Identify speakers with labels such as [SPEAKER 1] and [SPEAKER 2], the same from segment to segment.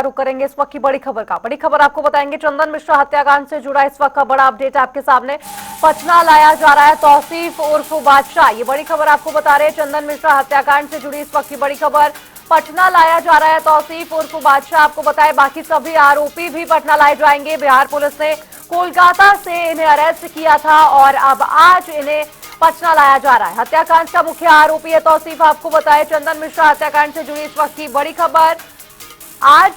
[SPEAKER 1] रुक करेंगे इस वक्त की बड़ी खबर का। बड़ी खबर आपको बताएंगे, चंदन मिश्रा हत्याकांड से जुड़ा इस वक्त का बड़ा अपडेट आपके सामने। पटना लाया जा रहा है तौसीफ उर्फ बादशाह। ये बड़ी खबर आपको बता रहे हैं, चंदन मिश्रा हत्याकांड से जुड़ी इस वक्त की बड़ी खबर। पटना लाया जा रहा है तौसीफ उर्फ बादशाह। आपको बताएं बाकी सभी आरोपी भी पटना लाए जाएंगे। बिहार पुलिस ने कोलकाता से इन्हें अरेस्ट किया था और अब आज इन्हें पटना लाया जा रहा है। हत्याकांड का मुख्य आरोपी है तौसीफ। आपको बताएं चंदन मिश्रा हत्याकांड से जुड़ी इस वक्त की बड़ी खबर। आज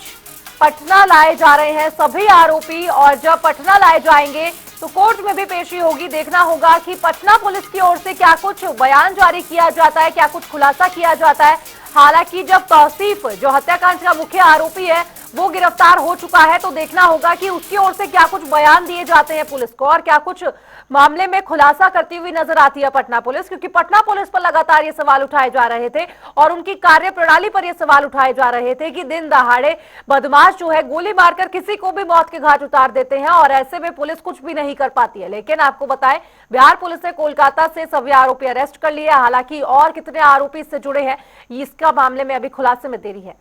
[SPEAKER 1] पटना लाए जा रहे हैं सभी आरोपी और जब पटना लाए जाएंगे तो कोर्ट में भी पेशी होगी। देखना होगा कि पटना पुलिस की ओर से क्या कुछ बयान जारी किया जाता है, क्या कुछ खुलासा किया जाता है। हालांकि जब तौसीफ जो हत्याकांड का मुख्य आरोपी है वो गिरफ्तार हो चुका है तो देखना होगा कि उसकी ओर से क्या कुछ बयान दिए जाते हैं पुलिस को और क्या कुछ मामले में खुलासा करती हुई नजर आती है पटना पुलिस। क्योंकि पटना पुलिस पर लगातार ये सवाल उठाए जा रहे थे और उनकी कार्यप्रणाली पर ये सवाल उठाए जा रहे थे कि दिन दहाड़े बदमाश जो है गोली मारकर किसी को भी मौत के घाट उतार देते हैं और ऐसे में पुलिस कुछ भी नहीं कर पाती है। लेकिन आपको बताएं बिहार पुलिस ने कोलकाता से सभी आरोपी अरेस्ट कर लिए। हालांकि और कितने आरोपी इससे जुड़े हैं इसका मामले में अभी खुलासे में देरी है।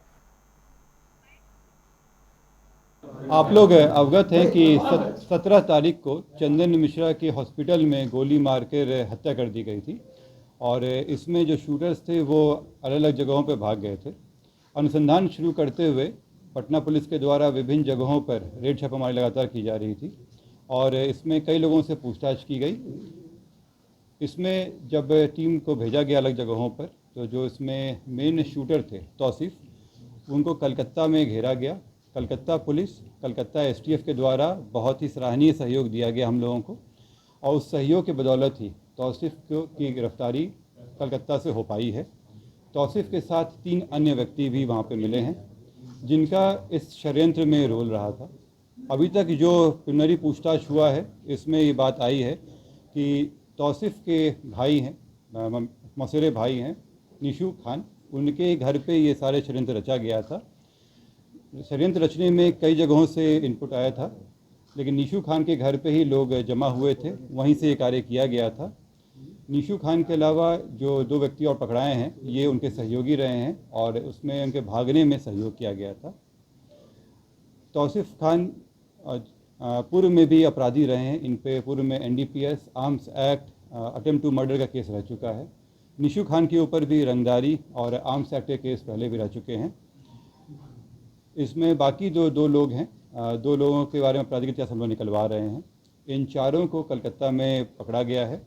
[SPEAKER 2] आप लोग अवगत हैं कि 17 तारीख को चंदन मिश्रा के हॉस्पिटल में गोली मारकर हत्या कर दी गई थी और इसमें जो शूटर्स थे वो अलग अलग जगहों पर भाग गए थे। अनुसंधान शुरू करते हुए पटना पुलिस के द्वारा विभिन्न जगहों पर रेड छापामारी लगातार की जा रही थी और इसमें कई लोगों से पूछताछ की गई। इसमें जब टीम को भेजा गया अलग जगहों पर तो जो इसमें मेन शूटर थे तौसीफ, उनको कलकत्ता में घेरा गया। कलकत्ता पुलिस, कलकत्ता एसटीएफ के द्वारा बहुत ही सराहनीय सहयोग दिया गया हम लोगों को और उस सहयोग के बदौलत ही तौसीफ की गिरफ्तारी कलकत्ता से हो पाई है। तौसीफ के साथ 3 अन्य व्यक्ति भी वहाँ पे मिले हैं जिनका इस षड्यंत्र में रोल रहा था। अभी तक जो प्रिलिमिनरी पूछताछ हुआ है इसमें ये बात आई है कि तौसीफ के भाई हैं, मौसेरे भाई हैं निशू खान, उनके घर पे ये सारे षड्यंत्र रचा गया था। षड्यंत्र रचने में कई जगहों से इनपुट आया था लेकिन निशू खान के घर पे ही लोग जमा हुए थे, वहीं से ये कार्य किया गया था। निशू खान के अलावा जो 2 व्यक्ति और पकड़ाए हैं ये उनके सहयोगी रहे हैं और उसमें उनके भागने में सहयोग किया गया था। तौसीफ खान पूर्व में भी अपराधी रहे हैं, इन पे पूर्व में NDPS, arms act, attempt to murder का केस रह चुका है। निशू खान के ऊपर भी रंगदारी और आर्म्स एक्ट के केस पहले भी रह चुके हैं। इसमें बाकी जो 2 लोग हैं, 2 लोगों के बारे में आपराधिक इतिहास हम लोग निकलवा रहे हैं। इन चारों को कलकत्ता में पकड़ा गया है।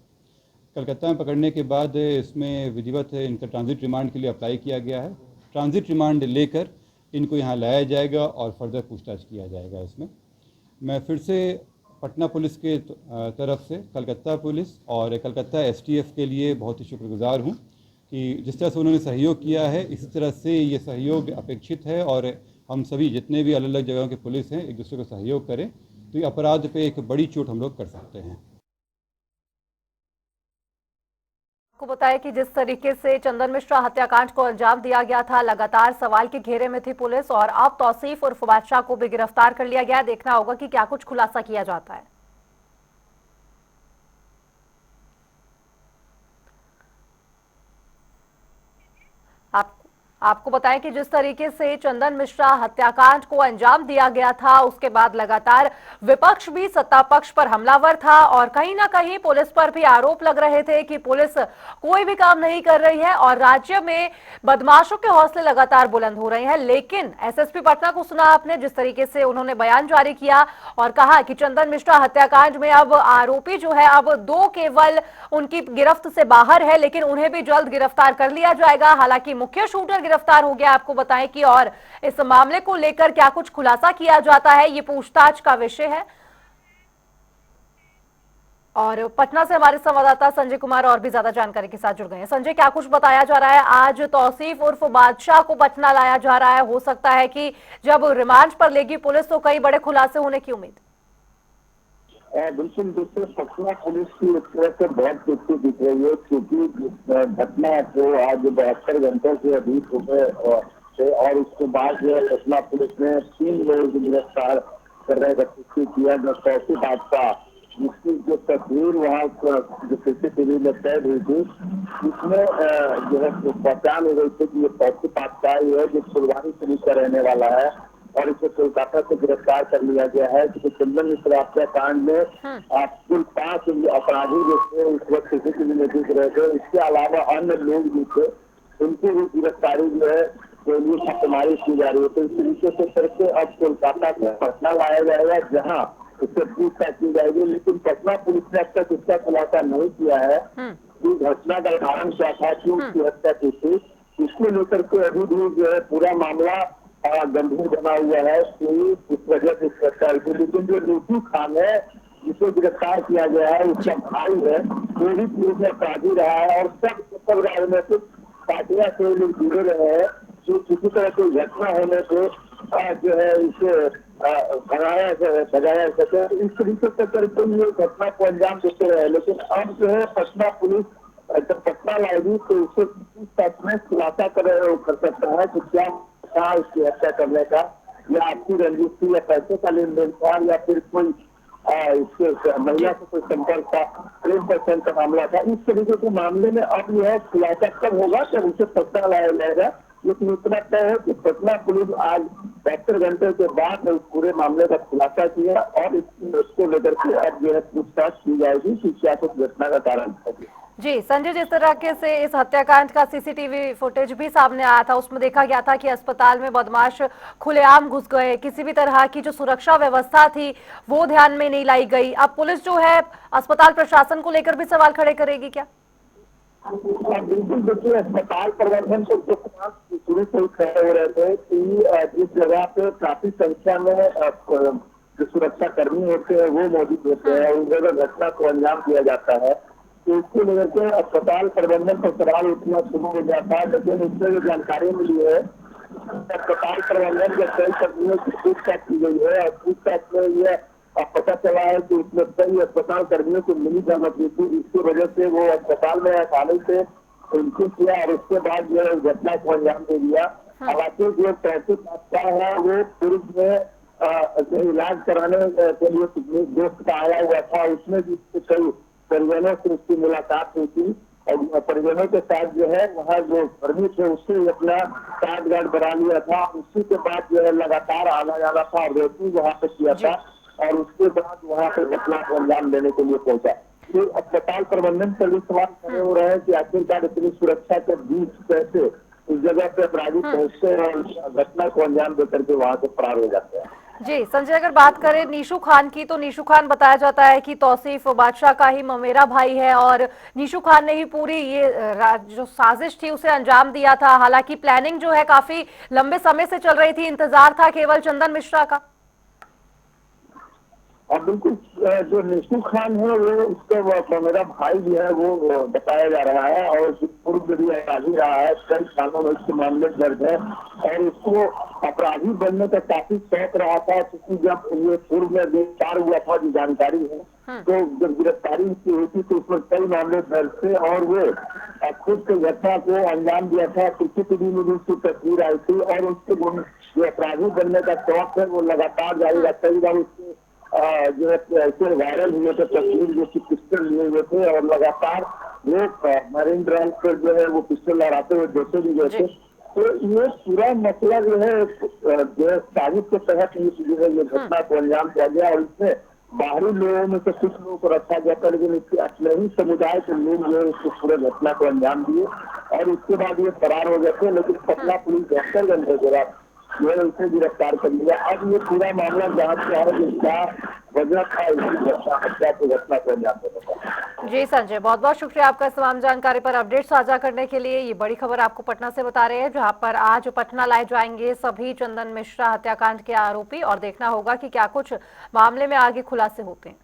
[SPEAKER 2] कलकत्ता में पकड़ने के बाद इसमें विधिवत इनका ट्रांजिट रिमांड के लिए अप्लाई किया गया है। ट्रांजिट रिमांड लेकर इनको यहाँ लाया जाएगा और फर्दर पूछताछ किया जाएगा। इसमें मैं फिर से पटना पुलिस के तरफ से कलकत्ता पुलिस और कलकत्ता एसटीएफ के लिए बहुत ही शुक्रगुजार हूँ कि जिस तरह से उन्होंने सहयोग किया है इसी तरह से ये सहयोग अपेक्षित है और हम सभी जितने भी अलग अलग जगहों के पुलिस हैं एक दूसरे को सहयोग करें तो ये अपराध पे एक बड़ी चोट हम लोग कर सकते हैं।
[SPEAKER 1] आपको बताया कि जिस तरीके से चंदन मिश्रा हत्याकांड को अंजाम दिया गया था, लगातार सवाल के घेरे में थी पुलिस और अब तौसीफ उर्फ बादशाह को भी गिरफ्तार कर लिया गया। देखना होगा कि क्या कुछ खुलासा किया जाता है। आपको बताएं कि जिस तरीके से चंदन मिश्रा हत्याकांड को अंजाम दिया गया था उसके बाद लगातार विपक्ष भी सत्ता पक्ष पर हमलावर था और कहीं ना कहीं पुलिस पर भी आरोप लग रहे थे कि पुलिस कोई भी काम नहीं कर रही है और राज्य में बदमाशों के हौसले लगातार बुलंद हो रहे हैं। लेकिन एसएसपी पटना को सुना आपने, जिस तरीके से उन्होंने बयान जारी किया और कहा कि चंदन मिश्रा हत्याकांड में अब आरोपी जो है अब 2 केवल उनकी गिरफ्त से बाहर है लेकिन उन्हें भी जल्द गिरफ्तार कर लिया जाएगा। हालांकि मुख्य शूटर गिरफ्तार हो गया। आपको बताएं कि और इस मामले को लेकर क्या कुछ खुलासा किया जाता है ये पूछताछ का विषय है। और पटना से हमारे संवाददाता संजय कुमार और भी ज्यादा जानकारी के साथ जुड़ गए हैं। संजय, क्या कुछ बताया जा रहा है? आज तौसीफ उर्फ बादशाह को पटना लाया जा रहा है, हो सकता है कि जब रिमांड पर लेगी पुलिस तो कई बड़े खुलासे होने की उम्मीद।
[SPEAKER 3] बिल्कुल, दूसरे पटना पुलिस की एक तरह से बहुत खुशी दिख रही है क्योंकि घटना को आज 72 घंटे से अधिक हो गए और उसके बाद जो है पटना पुलिस ने 3 लोगों को गिरफ्तार करने का कोशिश किया। जो तौसीफ बादशाह जिसकी जो तस्वीर वहाँ जो सीसीटीवी में कैद हुई थी उसमें जो है पहचान हो गई थी कि ये तौसीफ बादशाह है जो फुलवारी पुलिस का रहने वाला है और इसे कोलकाता से गिरफ्तार कर लिया गया है। क्योंकि चंदन मिश्रा हत्याकांड में कुल 5 अपराधी जो थे उस वक्त सीसीटीवी में दिख रहे थे। इसके अलावा अन्य लोग भी थे, उनकी भी गिरफ्तारी जो है के लिए छापेमारी की जा रही है। तो इस तरीके से करके अब कोलकाता से पटना लाया जाएगा, जहाँ उससे पूछताछ की जाएगी। लेकिन पटना पुलिस ने अब तक इसका खुलासा नहीं किया है कि घटना का कारण क्या था, क्यों उसकी हत्या की थी। इसको लेकर के अभी भी जो है पूरा मामला गंभीर बना हुआ है कि इस वजह से हत्या हुई थी। लेकिन जो नीशू खान है जिसे गिरफ्तार किया गया है, उसका भाई है, वो भी पुलिस में अपराधी रहा है और सब राजनीतिक पार्टियां से लोग जुड़े रहे हैं। जो किसी तरह की घटना होने से जो है इसे भगाया सके, इस तरीके से करके ये घटना को अंजाम देते रहे। लेकिन अब जो है पटना पुलिस जब पटना लाएगी तो उसे पूछताछ में खुलासा कर सकता है कि क्या था इसकी हत्या करने का, या आपकी रंजिश थी, या पैसे का लेन देन था, या फिर कोई इसके महिला से कोई संपर्क था, प्रेम प्रसंग का मामला था। इस तरीके के मामले में अब यह खुलासा कब होगा जब उसे पटना लाया जाएगा। लेकिन इतना तय है कि पटना पुलिस आज 72 घंटे के बाद उस पूरे मामले का खुलासा किया और इसको लेकर के अब जो है पूछताछ की जाएगी कि क्या कुछ घटना का कारण है।
[SPEAKER 1] जी संजय, जिस तरह से इस हत्याकांड का सीसीटीवी फुटेज भी सामने आया था, उसमें देखा गया था कि अस्पताल में बदमाश खुलेआम घुस गए, किसी भी तरह की जो सुरक्षा व्यवस्था थी वो ध्यान में नहीं लाई गई। अब पुलिस जो है अस्पताल प्रशासन को लेकर भी सवाल खड़े करेगी क्या?
[SPEAKER 3] बिल्कुल, देखिए अस्पताल प्रबंधन को शुरू से खड़े हो रहे थे कि जिस जगह पे काफी संख्या में जो सुरक्षा कर्मी होते हैं वो मौजूद होते हैं, उस जगह घटना को अंजाम दिया जाता है, तो इसको लेकर के अस्पताल प्रबंधन पर सवाल उठना शुरू हो जाता है। लेकिन इससे जो जानकारी मिली है, अस्पताल प्रबंधन के कई कर्मियों की पूछताछ की गई है और पूछताछ में यह पता चला है कि उसमें कई अस्पताल कर्मियों को मिली जानकारी थी, जिसकी वजह से वो अस्पताल में आसानी से एंट्री किया और उसके बाद जो है घटना को अंजाम दे दिया। हालांकि जो 35 हादसा है वो पूर्व में इलाज कराने के लिए दोस्त का आया हुआ था, उसमें भी कई परिजनों से उसकी मुलाकात हुई थी और परिजनों के साथ जो है वहाँ जो कर्मी थे उससे अपना साठ गार्ड बना लिया था। उसी के बाद जो है लगातार आना जाना था और रेस्क्यू वहाँ पे किया था और उसके बाद वहाँ पे घटना को अंजाम देने के लिए पहुंचा। तो अस्पताल प्रबंधन पर भी सवाल खड़े हो रहे हैं कि आखिरकार इतनी सुरक्षा के बीच कैसे उस जगह पे अपराधी पहुंचते हैं और घटना को अंजाम देकर के वहाँ से फरार हो जाते हैं।
[SPEAKER 1] जी संजय, अगर बात करें नीशू खान की, तो नीशू खान बताया जाता है कि तौसीफ बादशाह का ही ममेरा भाई है और नीशू खान ने ही पूरी ये जो साजिश थी उसे अंजाम दिया था। हालांकि प्लानिंग जो है काफी लंबे समय से चल रही थी, इंतजार था केवल चंदन मिश्रा का।
[SPEAKER 3] और बिल्कुल जो नीशू खान है वो उसका मेरा भाई भी है वो बताया जा रहा है और पूर्व में भी अपराधी रहा है, कई सालों में उसके मामले दर्ज है और उसको अपराधी बनने का काफी शौक रहा था। क्योंकि जब ये पूर्व में गिरफ्तार हुआ था, जो जानकारी है, तो जब गिरफ्तारी उसकी हुई थी तो उसमें कई मामले दर्ज थे और वो खुद के घटना को अंजाम दिया था। सीसीटीवी में भी उसकी तस्वीर आई थी और उसके जो अपराधी बनने का शौक है वो लगातार जारी रहा। कई बार उसके जो है ऐसे वायरल हुए थे तस्वीर जो कि पिस्टल लिए हुए थे और लगातार वो मरीन ड्राइव पर जो है वो पिस्टल लहराते हुए देखे भी गए थे। तो ये पूरा मसला जो है साजिश के तहत ये घटना को अंजाम दिया गया और इसमें बाहरी लोगों में से कुछ लोगों को रखा गया था, लेकिन इसके अपने ही समुदाय के लोग जो है इसको पूरे घटना को अंजाम दिए और उसके बाद ये फरार हो गए थे। लेकिन पटना पुलिस 72 घंटे के बाद जो है उसे गिरफ्तार कर लिया। अब ये पूरा मामला जांच का है कि क्या वजह था इसकी हत्या की घटना को अंजाम देने का।
[SPEAKER 1] जी संजय, बहुत बहुत शुक्रिया आपका इस तमाम जानकारी पर अपडेट साझा करने के लिए। ये बड़ी खबर आपको पटना से बता रहे हैं, जहां पर आज पटना लाए जाएंगे सभी चंदन मिश्रा हत्याकांड के आरोपी और देखना होगा कि क्या कुछ मामले में आगे खुलासे होते हैं।